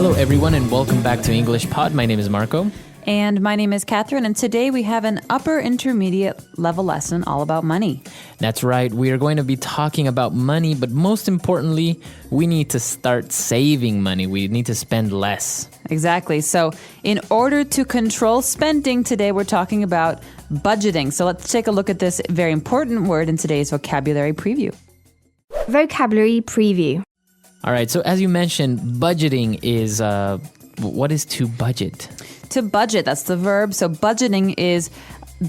Hello, everyone, and welcome back to English Pod. My name is Marco. And my name is Catherine, and today we have an upper intermediate level lesson all about money. That's right. We are going to be talking about money, but most importantly, we need to start saving money. We need to spend less. Exactly. So in order to control spending, today we're talking about budgeting. So let's take a look at this very important word in today's vocabulary preview. Vocabulary preview. All right. So as you mentioned, budgeting is, what is to budget? To budget, that's the verb. So budgeting is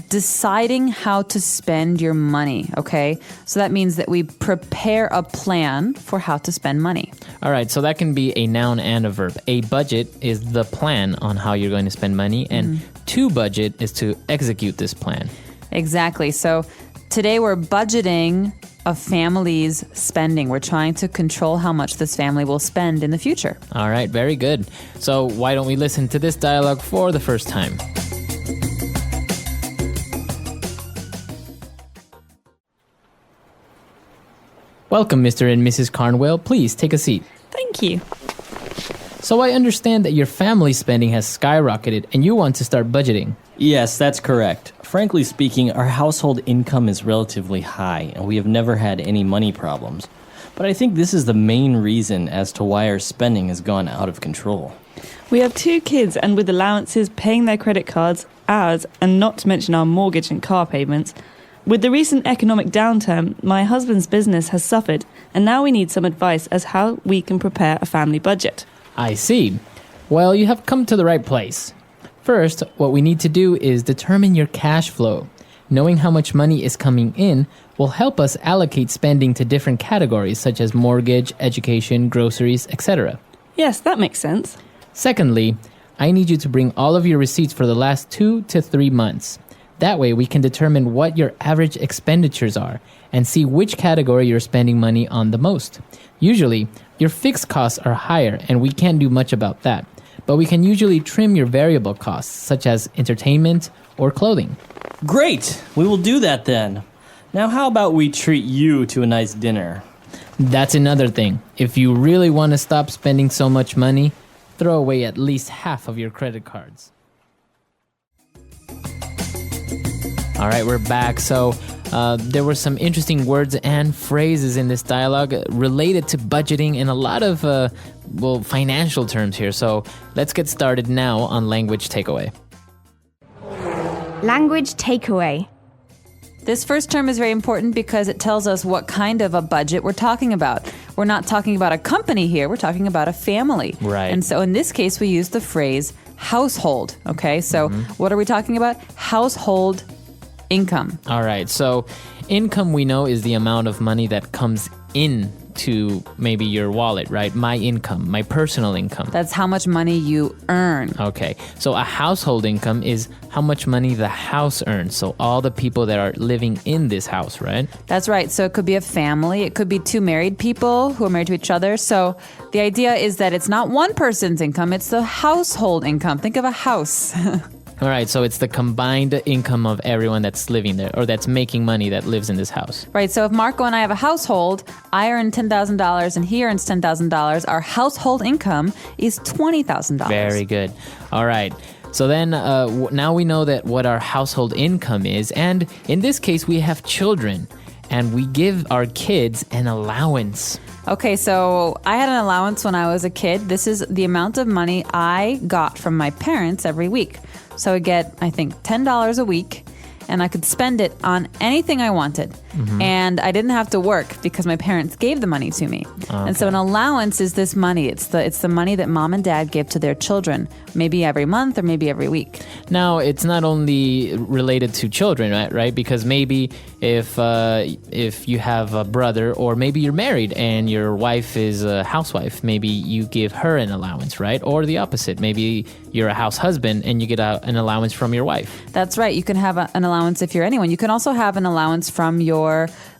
deciding how to spend your money, okay? So that means that we prepare a plan for how to spend money. All right, so that can be a noun and a verb. A budget is the plan on how you're going to spend money, and to budget is to execute this plan. Exactly. So today we're budgeting a family's spending. We're trying to control how much this family will spend in the future. All right, very good. So why don't we listen to this dialogue for the first time? Welcome, Mr. and Mrs. Carnwell. Please take a seat. Thank you. So I understand that your family spending has skyrocketed and you want to start budgeting. Yes, that's correct. Frankly speaking, our household income is relatively high and we have never had any money problems. But I think this is the main reason as to why our spending has gone out of control. We have 2 kids, and with allowances, paying their credit cards, ours, and not to mention our mortgage and car payments, with the recent economic downturn, my husband's business has suffered, and now we need some advice as how we can prepare a family budget. I see. Well, you have come to the right place. First, what we need to do is determine your cash flow. Knowing how much money is coming in will help us allocate spending to different categories such as mortgage, education, groceries, etc. Yes, that makes sense. Secondly, I need you to bring all of your receipts for the last 2 to 3 months. That way we can determine what your average expenditures are and see which category you're spending money on the most. Usually, your fixed costs are higher and we can't do much about that. But we can usually trim your variable costs, such as entertainment or clothing. Great! We will do that then. Now how about we treat you to a nice dinner? That's another thing. If you really want to stop spending so much money, throw away at least half of your credit cards. All right, we're back. So there were some interesting words and phrases in this dialogue related to budgeting and a lot of, financial terms here. So let's get started now on language takeaway. Language takeaway. This first term is very important because it tells us what kind of a budget we're talking about. We're not talking about a company here. We're talking about a family. Right. And so in this case, we use the phrase household. Okay, so what are we talking about? Household income. All right, so income we know is the amount of money that comes in to maybe your wallet, right? My income, my personal income. That's how much money you earn. Okay, so a household income is how much money the house earns. So all the people that are living in this house, right? That's right. So it could be a family. It could be 2 married people who are married to each other. So the idea is that it's not one person's income, it's the household income. Think of a house. All right, so it's the combined income of everyone that's living there or that's making money that lives in this house. Right, so if Marco and I have a household, I earn $10,000 and he earns $10,000. Our household income is $20,000. Very good. All right. So then now we know that what our household income is. And in this case, we have children and we give our kids an allowance. Okay, so I had an allowance when I was a kid. This is the amount of money I got from my parents every week. So I get, I think, $10 a week, and I could spend it on anything I wanted. And I didn't have to work because my parents gave the money to me. Okay. And so an allowance is this money. It's the money that mom and dad give to their children, maybe every month or maybe every week. Now, it's not only related to children, right? Because maybe if you have a brother or maybe you're married and your wife is a housewife, maybe you give her an allowance, right? Or the opposite. Maybe you're a house husband and you get an allowance from your wife. That's right. You can have an allowance if you're anyone. You can also have an allowance from your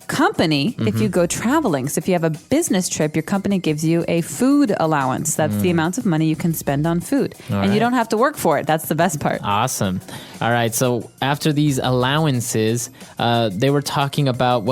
company if you go traveling. So if you have a business trip, your company gives you a food allowance. That's the amount of money you can spend on food. And you don't have to work for it. That's the best part. Awesome. All right. So after these allowances, they were talking about,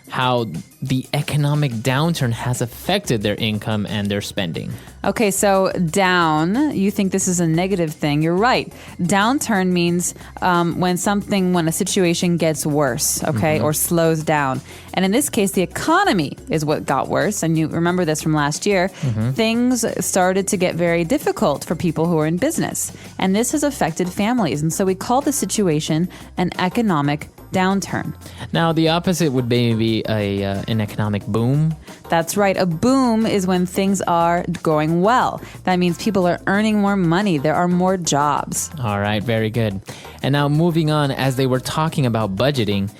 how the economic downturn has affected their income and their spending. Okay, so down, you think this is a negative thing. You're right. Downturn means when a situation gets worse, okay, or slows down. And in this case, the economy is what got worse. And you remember this from last year. Things started to get very difficult for people who are in business. And this has affected families. And so we call the situation an economic downturn. Now, the opposite would maybe an economic boom. That's right. A boom is when things are going well. That means people are earning more money. There are more jobs. All right, very good. And now moving on, as they were talking about budgeting,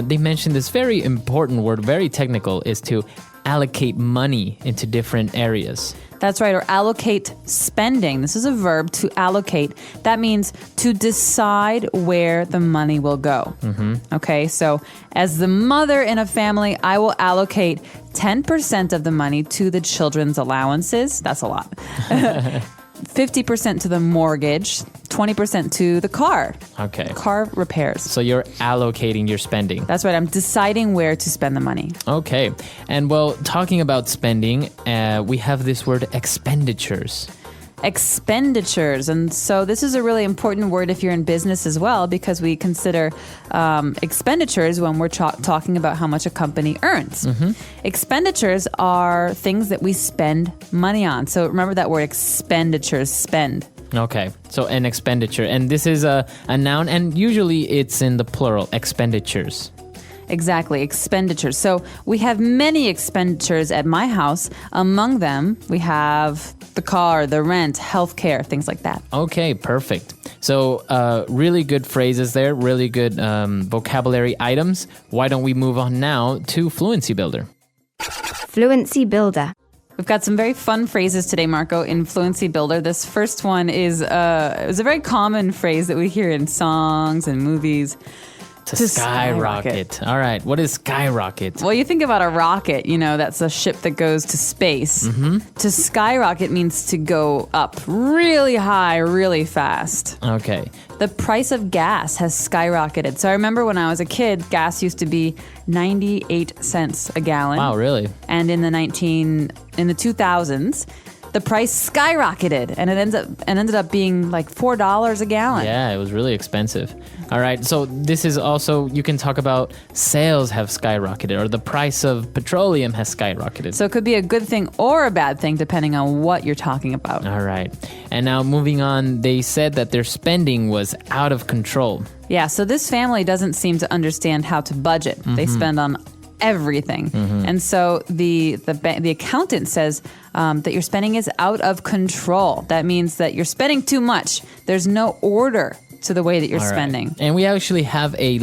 they mentioned this very important word, very technical, is to allocate money into different areas. That's right, or allocate spending. This is a verb, to allocate. That means to decide where the money will go. Okay, so as the mother in a family, I will allocate 10% of the money to the children's allowances. That's a lot. 50% to the mortgage, 20% to the car. Okay. Car repairs. So you're allocating your spending. That's right. I'm deciding where to spend the money. Okay. And well, talking about spending, we have this word expenditures. Expenditures. And so this is a really important word if you're in business as well, because we consider expenditures when we're talking about how much a company earns. Expenditures are things that we spend money on. So remember that word expenditures, spend. Okay, so an expenditure. And this is a noun, and usually it's in the plural, expenditures. Exactly, expenditures. So we have many expenditures at my house. Among them, we have the car, the rent, healthcare, things like that. Okay, perfect. So really good phrases there, really good vocabulary items. Why don't we move on now to Fluency Builder? Fluency Builder. We've got some very fun phrases today, Marco, in Fluency Builder. This first one is a very common phrase that we hear in songs and movies. To skyrocket. All right. What is skyrocket? Well, you think about a rocket, that's a ship that goes to space. To skyrocket means to go up really high, really fast. Okay. The price of gas has skyrocketed. So I remember when I was a kid, gas used to be 98 cents a gallon. Wow, really? And in the 2000s, the price skyrocketed, and it ended up being like $4 a gallon. Yeah, it was really expensive. All right, so this is also, you can talk about sales have skyrocketed, or the price of petroleum has skyrocketed. So it could be a good thing or a bad thing depending on what you're talking about. All right, and now moving on, they said that their spending was out of control. Yeah, so this family doesn't seem to understand how to budget. They spend on everything. And so the accountant says that your spending is out of control. That means that you're spending too much. There's no order to the way that you're spending. And we actually have a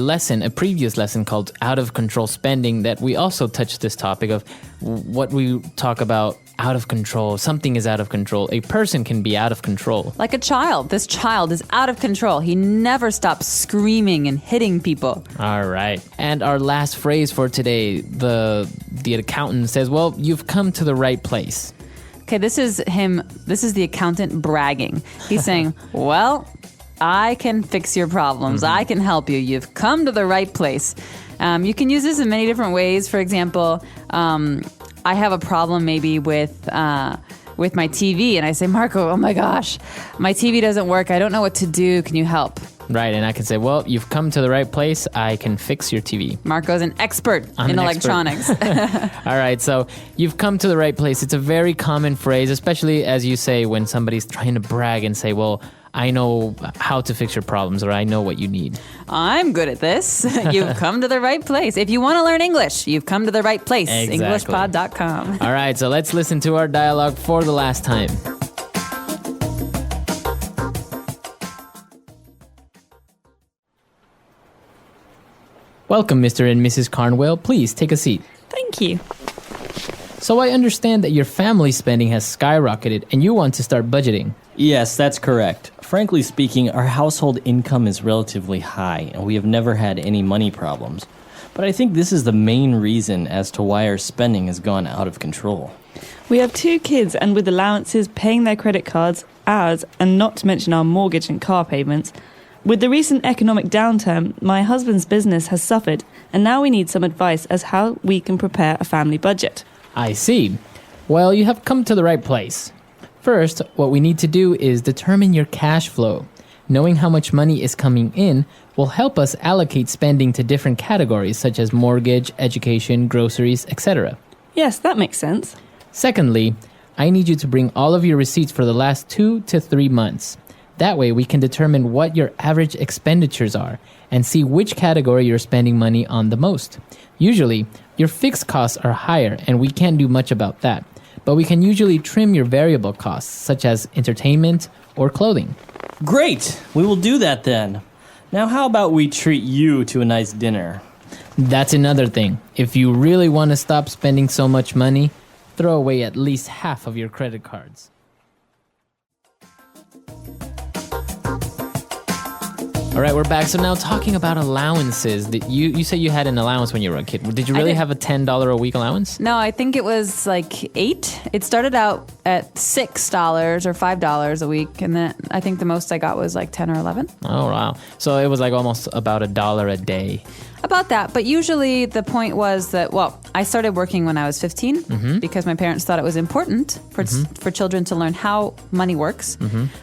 previous lesson called Out of Control Spending, that we also touched this topic of what we talk about out of control. Something is out of control. A person can be out of control. Like a child. This child is out of control. He never stops screaming and hitting people. All right. And our last phrase for today, the accountant says, well, you've come to the right place. Okay, this is the accountant bragging. He's saying, well, I can fix your problems. I can help you. You've come to the right place. You can use this in many different ways. For example, I have a problem maybe with my TV, and I say, Marco, oh my gosh, my TV doesn't work. I don't know what to do. Can you help? Right, and I can say, well, you've come to the right place. I can fix your TV. Marco's an expert in electronics. All right, so you've come to the right place. It's a very common phrase, especially as you say when somebody's trying to brag and say, well, I know how to fix your problems, or I know what you need. I'm good at this. You've come to the right place. If you want to learn English, you've come to the right place. Exactly. Englishpod.com. All right, so let's listen to our dialogue for the last time. Welcome, Mr. and Mrs. Carnwell. Please take a seat. Thank you. So I understand that your family spending has skyrocketed and you want to start budgeting. Yes, that's correct. Frankly speaking, our household income is relatively high, and we have never had any money problems. But I think this is the main reason as to why our spending has gone out of control. We have 2 kids, and with allowances, paying their credit cards, ours, and not to mention our mortgage and car payments, With the recent economic downturn, my husband's business has suffered, and now we need some advice as how we can prepare a family budget. I see. Well, you have come to the right place. First, what we need to do is determine your cash flow. Knowing how much money is coming in will help us allocate spending to different categories such as mortgage, education, groceries, etc. Yes, that makes sense. Secondly, I need you to bring all of your receipts for the last 2 to 3 months. That way we can determine what your average expenditures are and see which category you're spending money on the most. Usually, your fixed costs are higher and we can't do much about that, but we can usually trim your variable costs such as entertainment or clothing. Great! We will do that then. Now how about we treat you to a nice dinner? That's another thing. If you really want to stop spending so much money, throw away at least half of your credit cards. All right, we're back. So now talking about allowances. You say you had an allowance when you were a kid. Did you really have a $10 a week allowance? No, I think it was like $8. It started out at $6 or $5 a week, and then I think the most I got was like 10 or 11. Oh, wow. So it was like almost about $1 a day. About that, but usually the point was that, well, I started working when I was 15 because my parents thought it was important for children to learn how money works.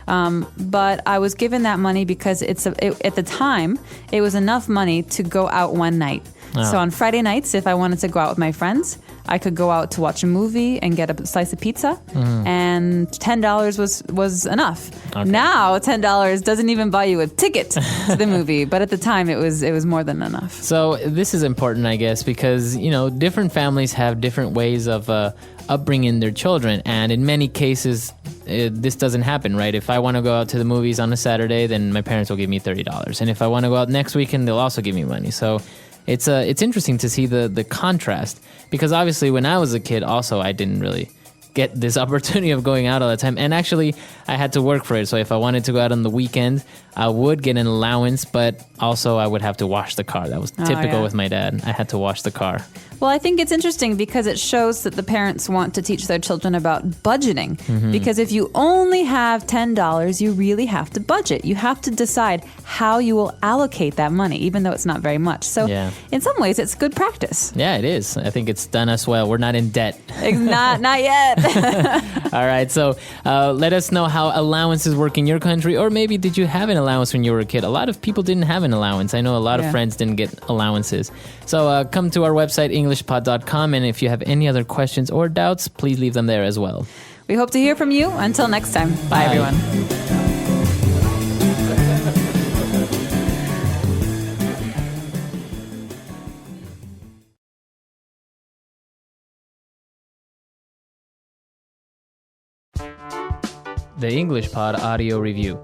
But I was given that money because at the time, it was enough money to go out one night. Oh. So on Friday nights, if I wanted to go out with my friends, I could go out to watch a movie and get a slice of pizza, and $10 was enough. Okay. Now $10 doesn't even buy you a ticket to the movie, but at the time it was more than enough. So this is important, I guess, because, different families have different ways of upbringing their children. And in many cases, this doesn't happen, right? If I want to go out to the movies on a Saturday, then my parents will give me $30. And if I want to go out next weekend, they'll also give me money. So it's interesting to see the contrast, because obviously when I was a kid also, I didn't really get this opportunity of going out all the time. And actually, I had to work for it. So if I wanted to go out on the weekend, I would get an allowance, but also I would have to wash the car. That was typical with my dad. I had to wash the car. Well, I think it's interesting because it shows that the parents want to teach their children about budgeting. Because if you only have $10, you really have to budget. You have to decide how you will allocate that money, even though it's not very much. So in some ways, it's good practice. Yeah, it is. I think it's done us well. We're not in debt. Not yet. All right. So let us know how allowances work in your country, or maybe did you have an allowance when you were a kid? A lot of people didn't have an allowance. I know a lot of friends didn't get allowances. So come to our website, englishpod.com, and if you have any other questions or doubts, please leave them there as well. We hope to hear from you. Until next time. Bye. Everyone. The English Pod Audio Review.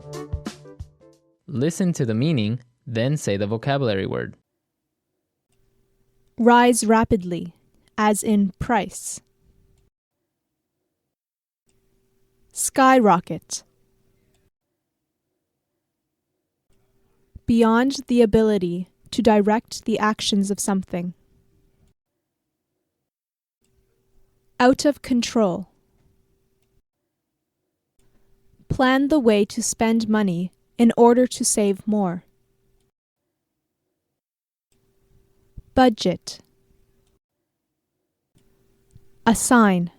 Listen to the meaning, then say the vocabulary word. Rise rapidly, as in price. Skyrocket. Beyond the ability to direct the actions of something. Out of control. Plan the way to spend money in order to save more. Budget. Assign.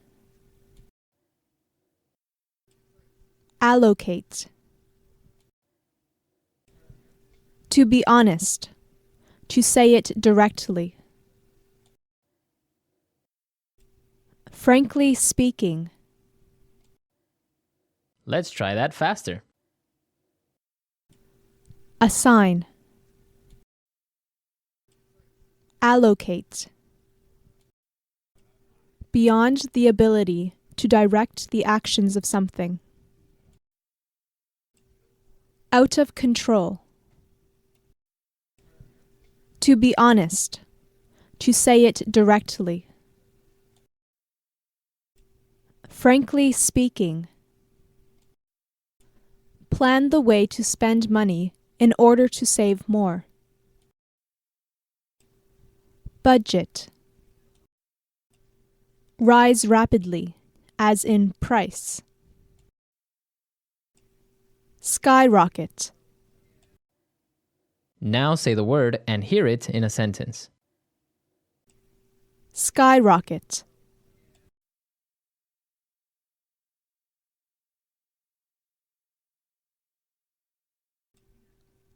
Allocate. To be honest. To say it directly. Frankly speaking. Let's try that faster. Assign. Allocate. Beyond the ability to direct the actions of something. Out of control. To be honest. To say it directly. Frankly speaking. Plan the way to spend money in order to save more. Budget. Rise rapidly, as in price. Skyrocket. Now say the word and hear it in a sentence. Skyrocket.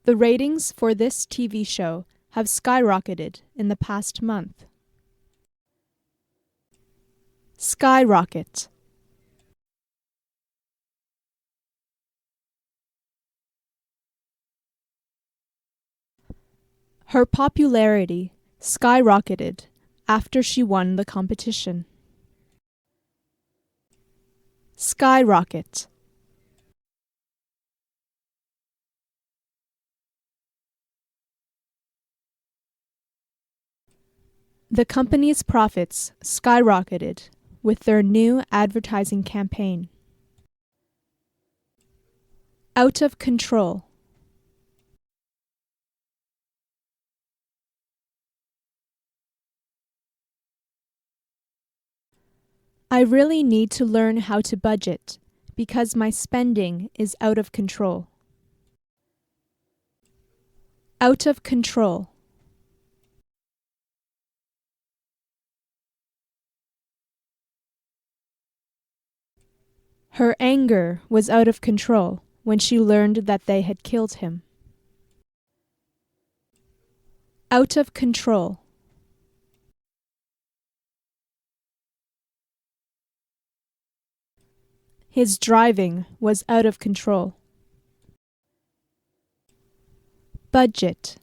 The ratings for this TV show have skyrocketed in the past month. Skyrocket. Her popularity skyrocketed after she won the competition. Skyrocket. The company's profits skyrocketed with their new advertising campaign. Out of control. I really need to learn how to budget because my spending is out of control. Out of control. Her anger was out of control when she learned that they had killed him. Out of control. His driving was out of control. Budget.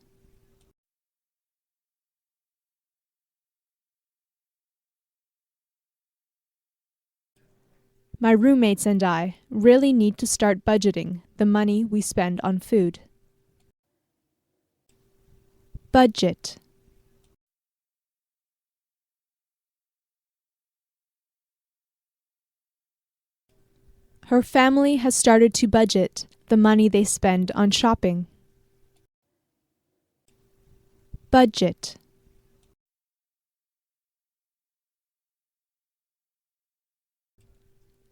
My roommates and I really need to start budgeting the money we spend on food. Budget. Her family has started to budget the money they spend on shopping. Budget.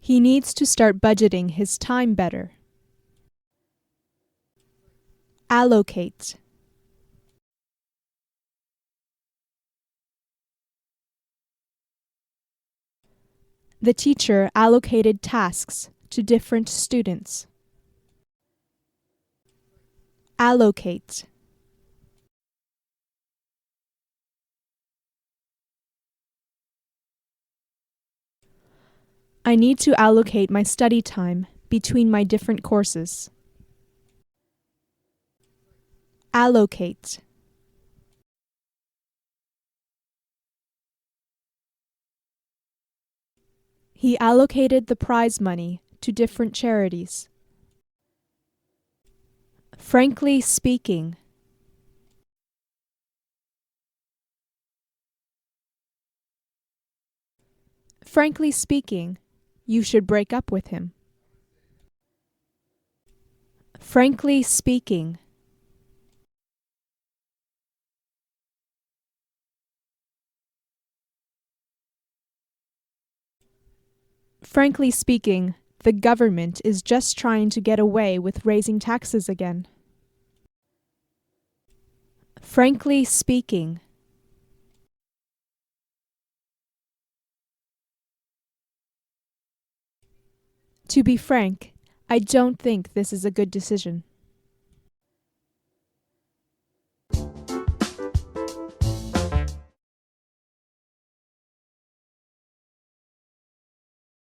He needs to start budgeting his time better. Allocate. The teacher allocated tasks to different students. Allocate. I need to allocate my study time between my different courses. Allocate. He allocated the prize money to different charities. Frankly speaking. Frankly speaking, you should break up with him. Frankly speaking. Frankly speaking, the government is just trying to get away with raising taxes again. Frankly speaking. To be frank, I don't think this is a good decision.